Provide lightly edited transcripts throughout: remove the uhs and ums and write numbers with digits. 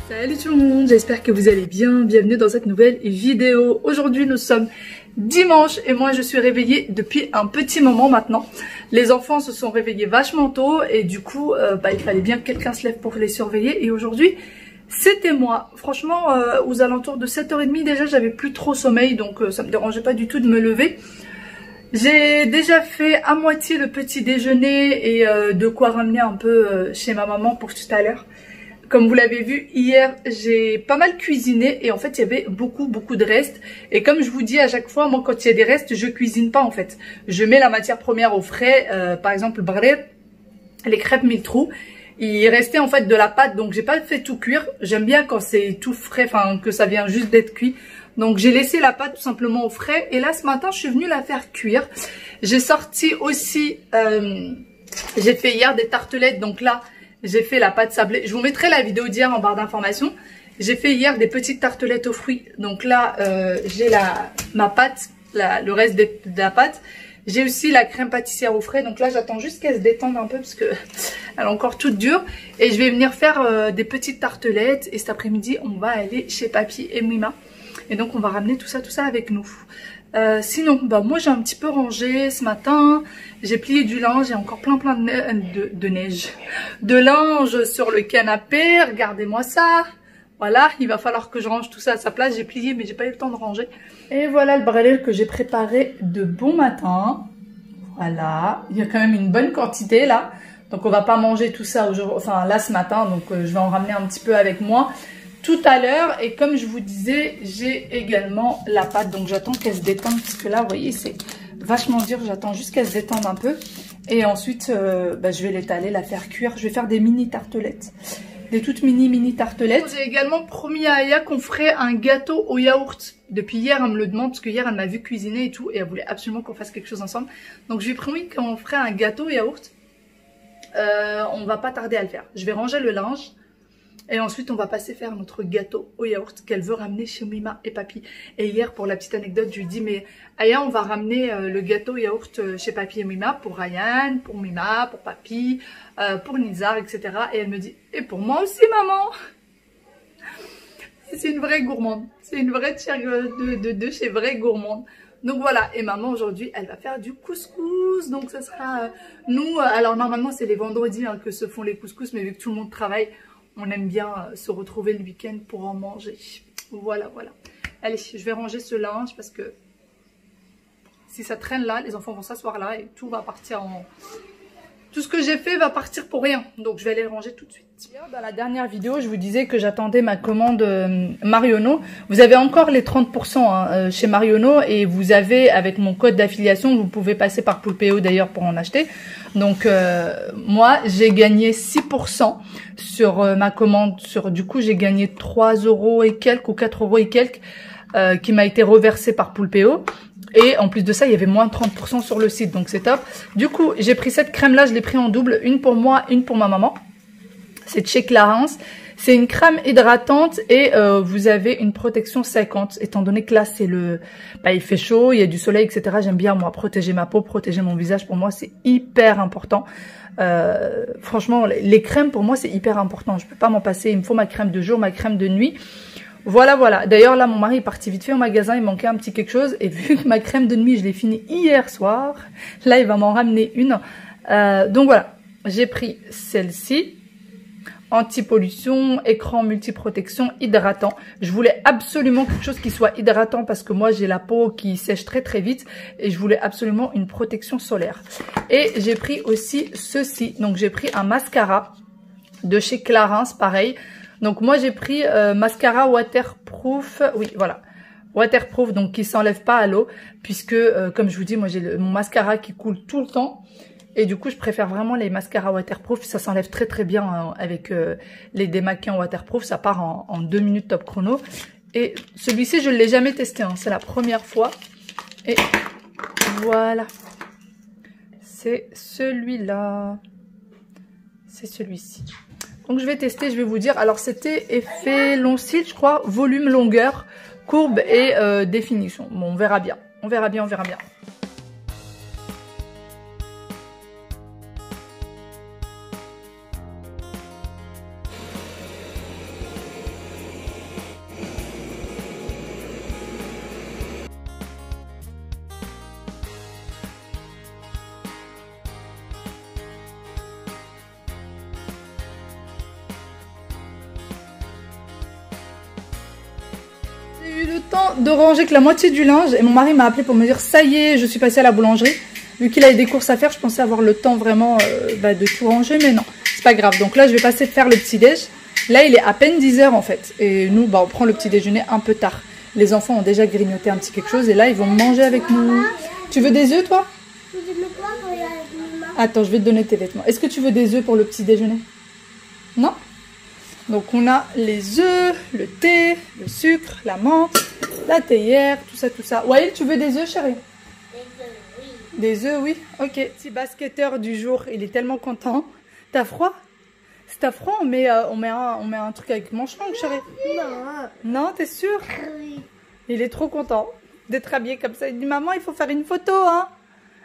Salut tout le monde, j'espère que vous allez bien, bienvenue dans cette nouvelle vidéo. Aujourd'hui nous sommes dimanche et moi je suis réveillée depuis un petit moment maintenant. Les enfants se sont réveillés vachement tôt et du coup il fallait bien que quelqu'un se lève pour les surveiller. Et aujourd'hui c'était moi. Franchement aux alentours de 7h30 déjà j'avais plus trop sommeil, donc ça me dérangeait pas du tout de me lever. J'ai déjà fait à moitié le petit déjeuner et de quoi ramener un peu chez ma maman pour tout à l'heure. Comme vous l'avez vu, hier, j'ai pas mal cuisiné et en fait, il y avait beaucoup de restes. Et comme je vous dis à chaque fois, moi, quand il y a des restes, je cuisine pas en fait. Je mets la matière première au frais, par exemple, les crêpes mille trous. Il restait en fait de la pâte, donc j'ai pas fait tout cuire. J'aime bien quand c'est tout frais, enfin que ça vient juste d'être cuit. Donc j'ai laissé la pâte tout simplement au frais. Et là, ce matin, je suis venue la faire cuire. J'ai sorti aussi, j'ai fait hier des tartelettes, donc là, j'ai fait la pâte sablée. Je vous mettrai la vidéo d'hier en barre d'informations. J'ai fait hier des petites tartelettes aux fruits. Donc là, j'ai ma pâte, le reste de la pâte. J'ai aussi la crème pâtissière au frais. Donc là, j'attends juste qu'elle se détende un peu parce que elle est encore toute dure. Et je vais venir faire des petites tartelettes. Et cet après-midi, on va aller chez Papy et Mima. Et donc, on va ramener tout ça avec nous. Sinon, moi j'ai un petit peu rangé ce matin, j'ai plié du linge, il y a encore plein de neige, de linge sur le canapé, regardez-moi ça. Voilà, il va falloir que je range tout ça à sa place, j'ai plié mais j'ai pas eu le temps de ranger. Et voilà le bralel que j'ai préparé de bon matin. Voilà, il y a quand même une bonne quantité là, donc on va pas manger tout ça aujourd'hui, enfin là ce matin, donc je vais en ramener un petit peu avec moi tout à l'heure. Et comme je vous disais, j'ai également la pâte, donc j'attends qu'elle se détende parce que là vous voyez c'est vachement dur, j'attends juste qu'elle se détende un peu et ensuite je vais l'étaler, la faire cuire. Je vais faire des mini tartelettes, des toutes mini tartelettes. J'ai également promis à Aya qu'on ferait un gâteau au yaourt. Depuis hier elle me le demande parce que hier elle m'a vu cuisiner et tout et elle voulait absolument qu'on fasse quelque chose ensemble, donc je lui ai promis qu'on ferait un gâteau au yaourt. On va pas tarder à le faire, je vais ranger le linge. Et ensuite, on va passer faire notre gâteau au yaourt qu'elle veut ramener chez Mima et Papy. Et hier, pour la petite anecdote, je lui dis, mais Aya, on va ramener le gâteau au yaourt chez Papy et Mima pour Ryan, pour Mima, pour Papy, pour Nizar, etc. Et elle me dit, et pour moi aussi, maman. C'est une vraie gourmande. C'est une vraie tiers de chez vraie gourmande. Donc voilà, et maman aujourd'hui, elle va faire du couscous. Donc ça sera nous. Alors normalement, c'est les vendredis que se font les couscous, mais vu que tout le monde travaille, on aime bien se retrouver le week-end pour en manger. Voilà. Allez, je vais ranger ce linge parce que si ça traîne là, les enfants vont s'asseoir là et tout va partir en... Tout ce que j'ai fait va partir pour rien. Donc je vais aller le ranger tout de suite. Dans la dernière vidéo, je vous disais que j'attendais ma commande Marionneau. Vous avez encore les 30% chez Marionneau et vous avez avec mon code d'affiliation, vous pouvez passer par Poulpeo d'ailleurs pour en acheter. Donc moi j'ai gagné 6% sur ma commande. Du coup j'ai gagné 3 € et quelques ou 4 € et quelques qui m'a été reversé par Poulpeo. Et en plus de ça, il y avait moins de 30% sur le site, donc c'est top. Du coup, j'ai pris cette crème-là, je l'ai pris en double, une pour moi, une pour ma maman. C'est de chez Clarins. C'est une crème hydratante et vous avez une protection 50, étant donné que là, c'est il fait chaud, il y a du soleil, etc. J'aime bien, moi, protéger ma peau, protéger mon visage. Pour moi, c'est hyper important. Franchement, les crèmes, pour moi, c'est hyper important. Je peux pas m'en passer. Il me faut ma crème de jour, ma crème de nuit. Voilà. D'ailleurs, là, mon mari est parti vite fait au magasin. Il manquait un petit quelque chose. Et vu que ma crème de nuit, je l'ai finie hier soir, là, il va m'en ramener une. Donc, voilà. J'ai pris celle-ci. Anti-pollution, écran multiprotection, hydratant. Je voulais absolument quelque chose qui soit hydratant parce que moi, j'ai la peau qui sèche très vite. Et je voulais absolument une protection solaire. Et j'ai pris aussi ceci. Donc, j'ai pris un mascara de chez Clarins, pareil. Donc moi j'ai pris mascara waterproof, oui voilà, waterproof, donc qui s'enlève pas à l'eau, puisque comme je vous dis, moi j'ai mon mascara qui coule tout le temps, et du coup je préfère vraiment les mascaras waterproof, ça s'enlève très bien avec les démaquillants waterproof, ça part en 2 minutes top chrono. Et celui-ci je ne l'ai jamais testé, c'est la première fois, et voilà, c'est celui-là, c'est celui-ci. Donc je vais tester, je vais vous dire. Alors c'était effet long cils, je crois, volume, longueur, courbe et définition. Bon, on verra bien. On verra bien. temps de ranger que la moitié du linge et mon mari m'a appelé pour me dire ça y est, je suis passée à la boulangerie. Vu qu'il avait des courses à faire, je pensais avoir le temps vraiment de tout ranger, mais non, c'est pas grave. Donc là, je vais passer faire le petit-déj. Là, il est à peine 10 h en fait. Et nous, on prend le petit déjeuner un peu tard. Les enfants ont déjà grignoté un petit quelque chose et là, ils vont manger avec nous. Tu veux des œufs, toi? Attends, je vais te donner tes vêtements. Est-ce que tu veux des œufs pour le petit déjeuner? Non? Donc on a les œufs, le thé, le sucre, la menthe, la théière, tout ça, tout ça. Wael, tu veux des œufs, chérie? Des œufs, oui. Ok. Petit basketteur du jour, il est tellement content. T'as froid? Si t'as froid, on met un truc avec manche-longue, chérie. Non. Non, t'es sûre? Oui. Il est trop content d'être habillé comme ça. Il dit, maman, il faut faire une photo, hein?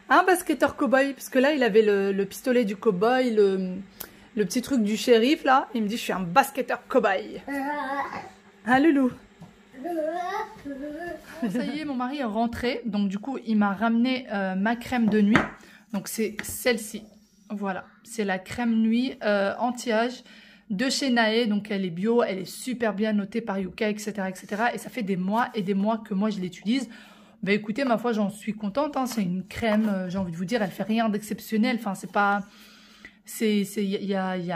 Un basketteur cow-boy. Parce que là, il avait le pistolet du cow-boy, le petit truc du shérif, là. Il me dit, je suis un basketteur cow-boy. Hein, loulou? Ça y est, mon mari est rentré. Donc, du coup, il m'a ramené ma crème de nuit. Donc, c'est celle-ci. Voilà. C'est la crème nuit anti-âge de chez Nae. Donc, elle est bio. Elle est super bien notée par Yuka, etc., etc. Et ça fait des mois et des mois que moi, je l'utilise. Bah, écoutez, ma foi, j'en suis contente. Hein. C'est une crème, j'ai envie de vous dire, elle fait rien d'exceptionnel. Enfin, c'est pas... Il y a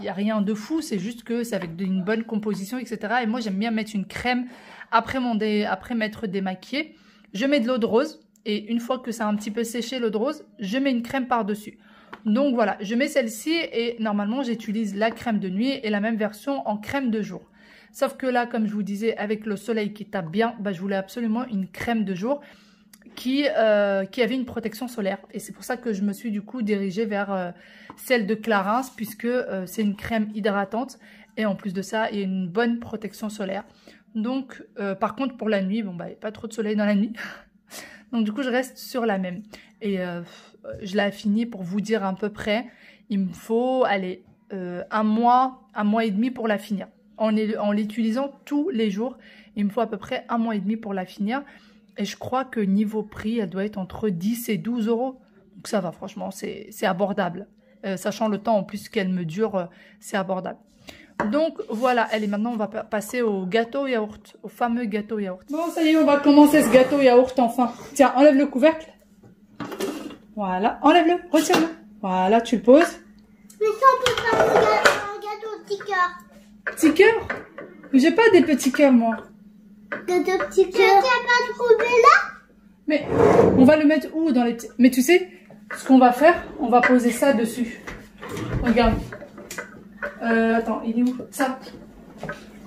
rien de fou, c'est juste que c'est avec une bonne composition, etc. Et moi, j'aime bien mettre une crème après m'être démaquillée. Je mets de l'eau de rose et une fois que ça a un petit peu séché l'eau de rose, je mets une crème par-dessus. Donc voilà, je mets celle-ci et normalement, j'utilise la crème de nuit et la même version en crème de jour. Sauf que là, comme je vous disais, avec le soleil qui tape bien, bah, je voulais absolument une crème de jour qui avait une protection solaire. Et c'est pour ça que je me suis du coup dirigée vers celle de Clarins, puisque c'est une crème hydratante. Et en plus de ça, il y a une bonne protection solaire. Donc, par contre, pour la nuit, bon, bah, il n'y a pas trop de soleil dans la nuit. Donc, du coup, je reste sur la même. Et je l'ai finie pour vous dire à peu près. Il me faut, allez, un mois et demi pour la finir. En l'utilisant tous les jours, il me faut à peu près 1 mois et demi pour la finir. Et je crois que niveau prix, elle doit être entre 10 et 12 €. Donc ça va, franchement, c'est abordable. Sachant le temps en plus qu'elle me dure, c'est abordable. Donc voilà, allez, maintenant on va passer au gâteau yaourt, au fameux gâteau yaourt. Bon, ça y est, on va commencer ce gâteau yaourt enfin. Tiens, enlève le couvercle. Voilà, enlève-le, retire-le. Voilà, tu le poses. Mais ça, on peut faire un gâteau petit cœur. Petit cœur? J'ai pas des petits cœurs, moi. Gâteau petit cœur. Tu n'as pas trouvé là? Mais on va le mettre où dans les petits... Mais tu sais, ce qu'on va faire, on va poser ça dessus. Regarde. Attends, il est où? Ça.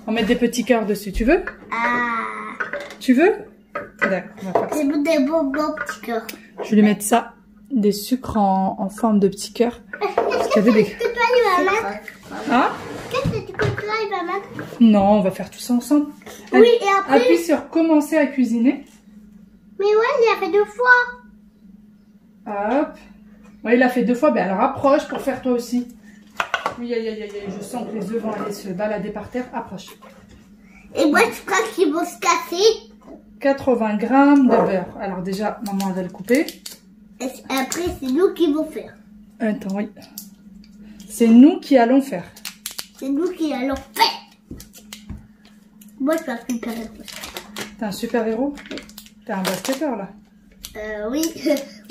On va mettre des petits cœurs dessus. Tu veux? Ah. Tu veux? D'accord, on va faire ça. Des bonbons petits cœurs. Je vais lui mettre ça, des sucres en forme de petits cœurs. Parce qu'il y avait des... Qu'est-ce que toi, il va mettre? Hein? Qu'est-ce que toi, il va mettre? Non, on va faire tout ça ensemble. Oui, et après... Appuie sur commencer à cuisiner. Mais ouais, il a fait 2 fois. Hop. Ouais, il a fait 2 fois. Ben alors approche pour faire toi aussi. Oui, aïe, aïe, aïe, je sens que les œufs vont aller se balader par terre. Approche. Et moi, je crois qu'ils vont se casser. 80 grammes de beurre. Alors déjà, maman elle va le couper. Et après, c'est nous qui vont faire. Attends, oui. C'est nous qui allons faire. C'est nous qui allons faire. Moi, je suis un super héros. T'es un super héros? T'es un basketteur là? Oui.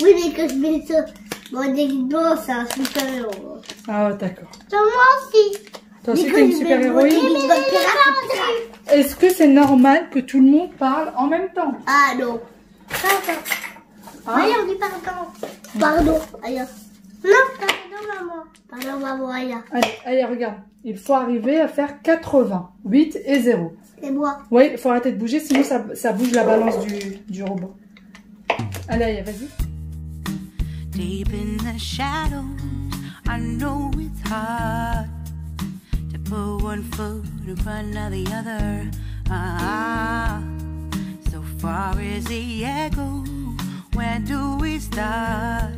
Oui, mais que je mets ça. Bon, non, c'est un super héros. Ah, d'accord. Moi aussi. Toi aussi, t'es une super héroïne? Est-ce que c'est normal que tout le monde parle en même temps? Ah non. Pardon. Hein? Allez, on dit pardon. Pardon. Allez. Non, pardon, maman. Pardon, maman, allez. Allez, regarde. Il faut arriver à faire 80. 8 et 0. C'est moi. Oui, il faut arrêter de bouger, sinon ça bouge la balance du robot. Allez, vas-y. Deep in the shadows, I know it's hard to put one foot in front of the other. So far as the echo, where do we start?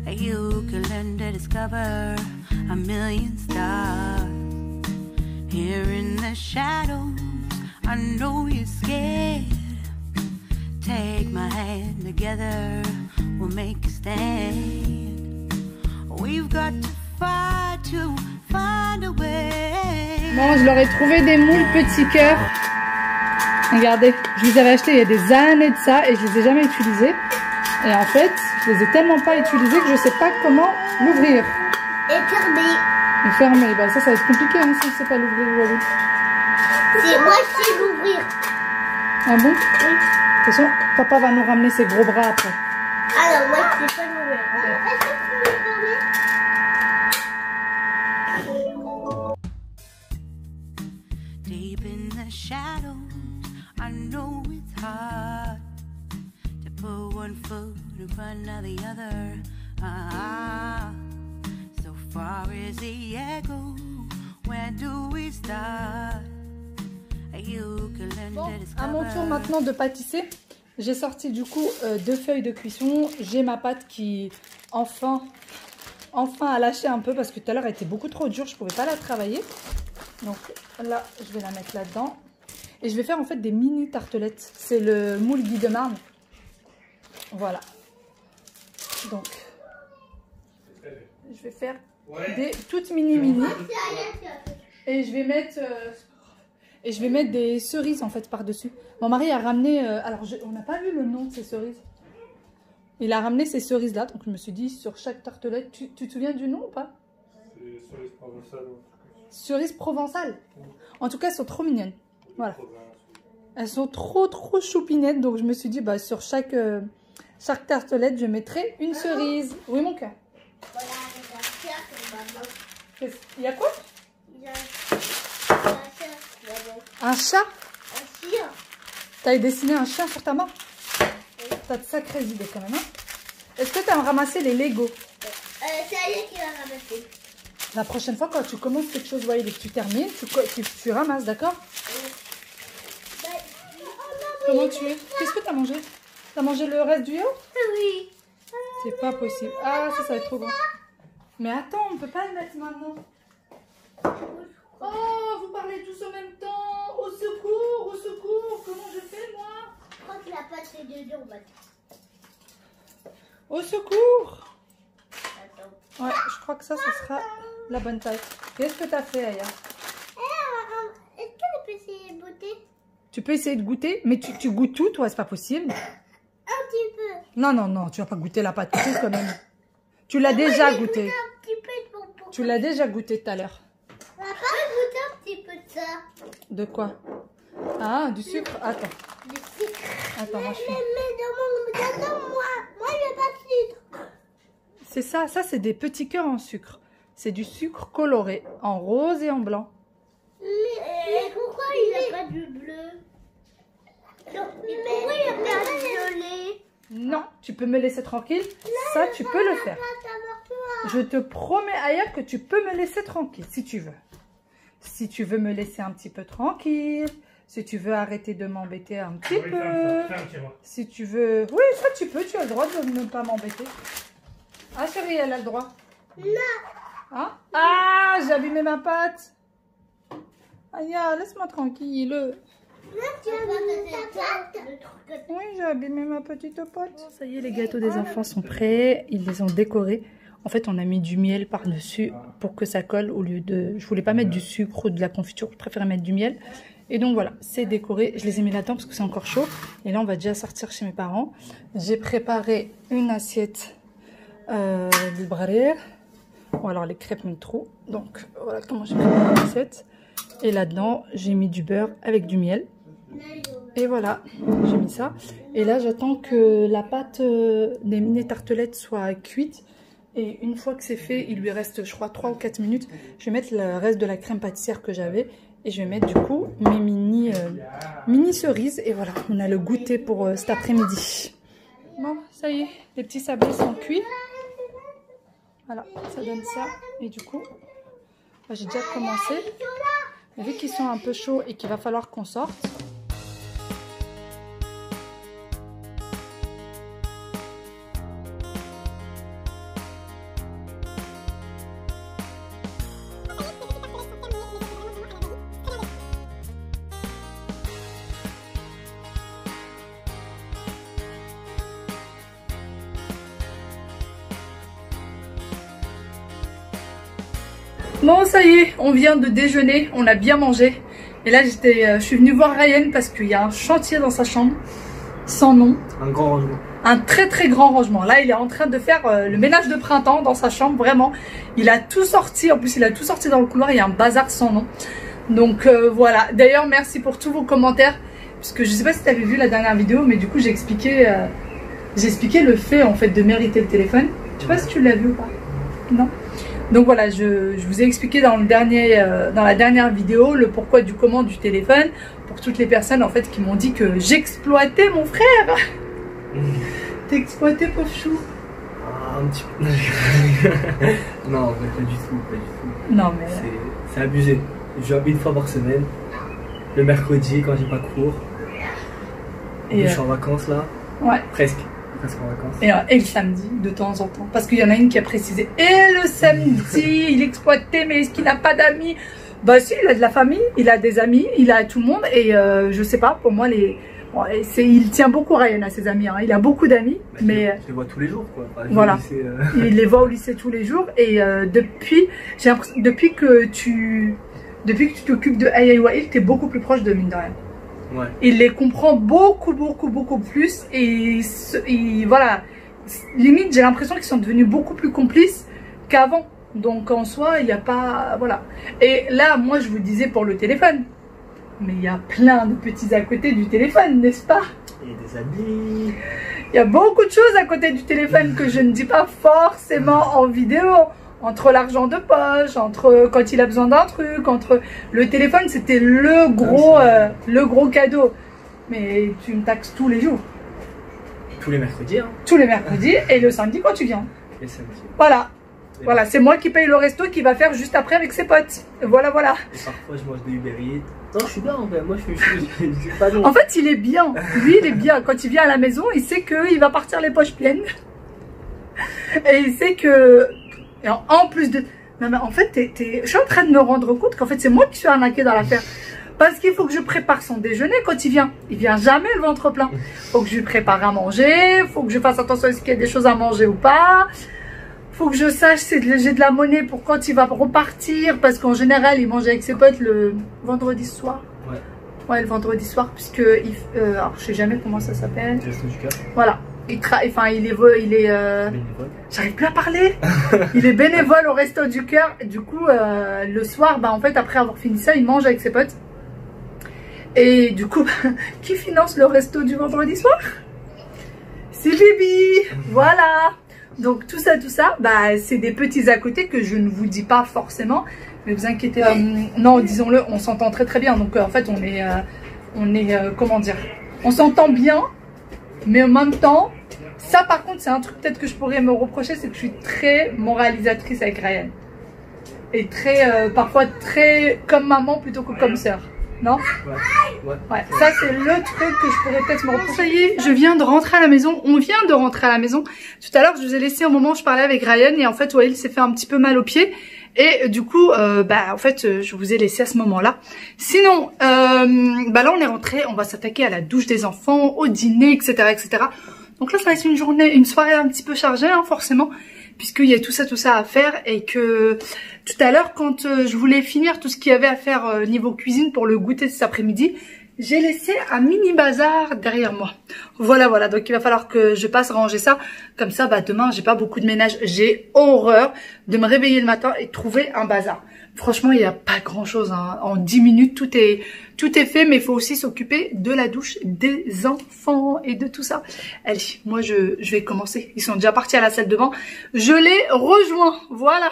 You can learn to discover a million stars. Here in the shadows, I know you're scared. Take my hand together, we'll make a stand. We've got to fight to find a way. Bon, je leur ai trouvé des moules petits cœurs. Regardez, je les avais achetés il y a des années de ça et je les ai jamais utilisés. Et en fait, je les ai tellement pas utilisés que je sais pas comment l'ouvrir. Et fermé. Et fermé, bah ça va être compliqué hein, si je sais pas l'ouvrir. C'est moi qui sais l'ouvrir. Ah bon? Oui. De toute façon, papa va nous ramener ses gros bras après. Alors moi je sais pas l'ouvrir. Est-ce que tu peux le fermer? Deep in the shadows, I know it's hard to put one foot in front of the other. So far as the echo, where do we start? Bon, à mon tour maintenant de pâtisser. J'ai sorti du coup 2 feuilles de cuisson. J'ai ma pâte qui enfin a lâché un peu parce que tout à l'heure elle était beaucoup trop dure. Je pouvais pas la travailler. Donc là, je vais la mettre là-dedans. Et je vais faire en fait des mini tartelettes. C'est le moule Guy de Marne. Voilà. Donc, je vais faire des toutes mini. Et je vais mettre... des cerises en fait par-dessus. Mon mari a ramené... alors, on n'a pas vu le nom de ces cerises. Il a ramené ces cerises-là. Donc, je me suis dit, sur chaque tartelette... Tu te souviens du nom ou pas? C'est cerise provençale. Cerises provençales. En tout cas, elles sont trop mignonnes. Voilà. Elles sont trop choupinettes. Donc, je me suis dit, bah, sur chaque tartelette, je mettrai une cerise. Oui, mon cœur. Voilà, il y a un chat comme maman. Il y a quoi? Il y a un Un chat? Un chien. T'as dessiné un chien sur ta main? T'as de sacrées idées quand même, hein? Est-ce que t'as ramassé les Lego? C'est Aya qui l'a ramassé. La prochaine fois, quand tu commences quelque chose, voyez, et que tu termines, tu ramasses, d'accord? Comment tu es? Qu'est-ce que t'as mangé? T'as mangé le reste du yaourt? Oui. C'est pas possible. Ah, ça va être trop grand. Mais attends, on peut pas le mettre maintenant. Oh, vous parlez tous en même temps. Au secours, au secours. Comment je fais, moi? Je crois que la pâte est dedans. Au secours. Attends. Ouais, je crois que ça sera la bonne taille. Qu'est-ce que t'as fait, Aya? Est-ce que peut essayer de goûter? Tu peux essayer de goûter, mais tu goûtes tout, toi, c'est pas possible. Un petit peu. Non, tu vas pas goûter la pâte quand même. Tu l'as déjà goûté. Un petit peu de bonbons. Tu l'as déjà goûté tout à l'heure. On va pas goûter un petit peu de ça. De quoi? Ah, du sucre. Attends. Du sucre. Attends, moi je fais. Mais dans moi je veux pas de sucre. C'est ça, c'est des petits cœurs en sucre. C'est du sucre coloré, en rose et en blanc. Mais pourquoi il n'y a pas du bleu? Non, mais pourquoi il n'y a pas du violet? Non, tu peux me laisser tranquille. Ça, tu peux le faire. Je te promets, Aya, que tu peux me laisser tranquille, si tu veux. Si tu veux me laisser un petit peu tranquille. Si tu veux arrêter de m'embêter un petit peu. Si tu veux... Oui, ça, tu peux. Tu as le droit de ne pas m'embêter. Ah, chérie, elle a le droit. Non. Hein? Ah, j'ai abîmé ma pâte. Aya, laisse-moi tranquille. Oui, j'ai abîmé ma petite pâte. Ça y est, les gâteaux des enfants sont prêts. Ils les ont décorés. En fait, on a mis du miel par-dessus pour que ça colle au lieu de... Je voulais pas mettre du sucre ou de la confiture. Je préférais mettre du miel. Et donc voilà, c'est décoré. Je les ai mis là-dedans parce que c'est encore chaud. Et là, on va déjà sortir chez mes parents. J'ai préparé une assiette de brer. Ou alors les crêpes Métro. Donc voilà comment j'ai préparé l'assiette. Et là-dedans, j'ai mis du beurre avec du miel. Et voilà, j'ai mis ça. Et là, j'attends que la pâte des mini tartelettes soit cuite. Et une fois que c'est fait, il lui reste, je crois, 3 ou 4 minutes. Je vais mettre le reste de la crème pâtissière que j'avais. Et je vais mettre du coup mes mini cerises. Et voilà, on a le goûter pour cet après-midi. Bon, ça y est, les petits sablés sont cuits. Voilà, ça donne ça. Et du coup, j'ai déjà commencé. Vu qu'ils sont un peu chauds et qu'il va falloir qu'on sorte. Bon, ça y est, on vient de déjeuner, on a bien mangé. Et là, je suis venue voir Ryan parce qu'il y a un chantier dans sa chambre, sans nom. Un grand rangement. Un très très grand rangement. Là, il est en train de faire le ménage de printemps dans sa chambre, vraiment. Il a tout sorti, en plus il a tout sorti dans le couloir, il y a un bazar sans nom. Donc voilà. D'ailleurs, merci pour tous vos commentaires. Parce que je sais pas si tu avais vu la dernière vidéo, mais du coup, j'ai expliqué le fait en fait de mériter le téléphone. Je sais pas si tu l'as vu ou pas. Non. Donc voilà, je vous ai expliqué dans la dernière vidéo le pourquoi du comment du téléphone pour toutes les personnes en fait qui m'ont dit que j'exploitais mon frère. T'es exploité, pauvre chou. Ah, un petit peu. Non, pas du tout, pas du tout. Non mais c'est abusé. Je viens une fois par semaine, le mercredi quand j'ai pas cours. Et je suis en vacances là. Ouais. Presque en vacances. Et le samedi, de temps en temps. Parce qu'il y en a une qui a précisé. Et le samedi, il exploitait, mais est-ce qu'il n'a pas d'amis? Bah si, il a de la famille, il a des amis, il a tout le monde. Et je sais pas, pour moi, il tient beaucoup Ryan à ses amis. Hein. Il a beaucoup d'amis. Bah, mais je les vois tous les jours, quoi. Enfin, voilà. Lycée, Il les voit au lycée tous les jours. Et depuis que tu t'occupes de Ayaïwaïl, t'es beaucoup plus proche de mine de rien. Ouais. Il les comprend beaucoup plus et voilà, limite j'ai l'impression qu'ils sont devenus beaucoup plus complices qu'avant. Donc en soi il n'y a pas, voilà. Et là moi je vous disais pour le téléphone, mais il y a plein de petits à côté du téléphone, n'est-ce pas? Il y a des amis. Il y a beaucoup de choses à côté du téléphone que je ne dis pas forcément en vidéo. Entre l'argent de poche, entre quand il a besoin d'un truc, entre le téléphone, c'était le gros cadeau. Mais tu me taxes tous les jours. Tous les mercredis, hein. Tous les mercredis et le samedi quand tu viens. Et le samedi. Voilà. Voilà, c'est moi qui paye le resto qu'il va faire juste après avec ses potes. Voilà. Et parfois je mange des Uber Eats. Non, je suis bien en fait. Moi je suis pas non. En fait, il est bien. Lui, il est bien. Quand il vient à la maison, il sait qu'il va partir les poches pleines. Et il sait que... Et en plus de... Non mais en fait, je suis en train de me rendre compte qu'en fait, c'est moi qui suis arnaquée dans l'affaire. Parce qu'il faut que je prépare son déjeuner quand il vient. Il vient jamais le ventre plein. Faut que je lui prépare à manger. Faut que je fasse attention à ce qu'il y a des choses à manger ou pas. Faut que je sache si j'ai de la monnaie pour quand il va repartir. Parce qu'en général, il mange avec ses potes le vendredi soir. Ouais. Ouais, le vendredi soir. Puisque... alors, je sais jamais comment ça s'appelle. Resto du cœur. Voilà. Il est j'arrive plus à parler. Il est bénévole au Resto du Cœur. Du coup, le soir, bah en fait, après avoir fini ça, il mange avec ses potes. Et du coup, qui finance le resto du vendredi soir? C'est Bibi. Voilà. Donc tout ça, bah c'est des petits à côté que je ne vous dis pas forcément. Mais vous inquiétez, non, disons-le, on s'entend très bien. Donc en fait, on est comment dire, on s'entend bien. Mais en même temps, ça par contre c'est un truc peut-être que je pourrais me reprocher, c'est que je suis très moralisatrice avec Ryan. Et parfois très comme maman plutôt que comme sœur. Non? Ouais. Ça c'est le truc que je pourrais peut-être me reprocher. Ça y est, je viens de rentrer à la maison, on vient de rentrer à la maison. Tout à l'heure je vous ai laissé un moment où je parlais avec Ryan et en fait ouais, il s'est fait un petit peu mal au pied. Et du coup, en fait, je vous ai laissé à ce moment-là. Sinon, là, on est rentré. On va s'attaquer à la douche des enfants, au dîner, etc., etc. Donc là, ça va être une soirée un petit peu chargée, hein, forcément, puisqu'il y a tout ça à faire et que tout à l'heure, quand je voulais finir tout ce qu'il y avait à faire niveau cuisine pour le goûter cet après-midi, j'ai laissé un mini bazar derrière moi. Voilà, donc il va falloir que je passe ranger ça. Comme ça, demain, j'ai pas beaucoup de ménage. J'ai horreur de me réveiller le matin et de trouver un bazar. Franchement, il n'y a pas grand-chose. Hein. En 10 minutes, tout est fait, mais il faut aussi s'occuper de la douche des enfants et de tout ça. Allez, moi, je vais commencer. Ils sont déjà partis à la salle de bain. Je les rejoins, voilà.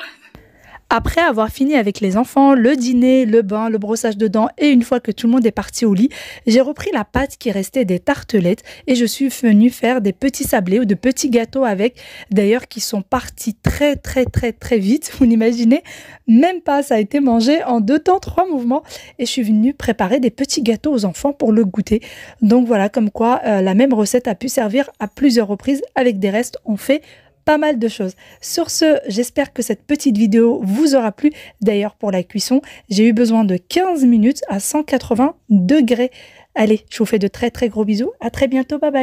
Après avoir fini avec les enfants, le dîner, le bain, le brossage de dents et une fois que tout le monde est parti au lit, j'ai repris la pâte qui restait des tartelettes et je suis venue faire des petits sablés ou de petits gâteaux avec, d'ailleurs qui sont partis très vite, vous n'imaginez même pas, ça a été mangé en 2 temps 3 mouvements et je suis venue préparer des petits gâteaux aux enfants pour le goûter. Donc voilà, comme quoi la même recette a pu servir à plusieurs reprises avec des restes, on fait pas mal de choses. Sur ce, j'espère que cette petite vidéo vous aura plu. D'ailleurs, pour la cuisson, j'ai eu besoin de 15 minutes à 180 degrés. Allez, je vous fais de très gros bisous. À très bientôt. Bye bye.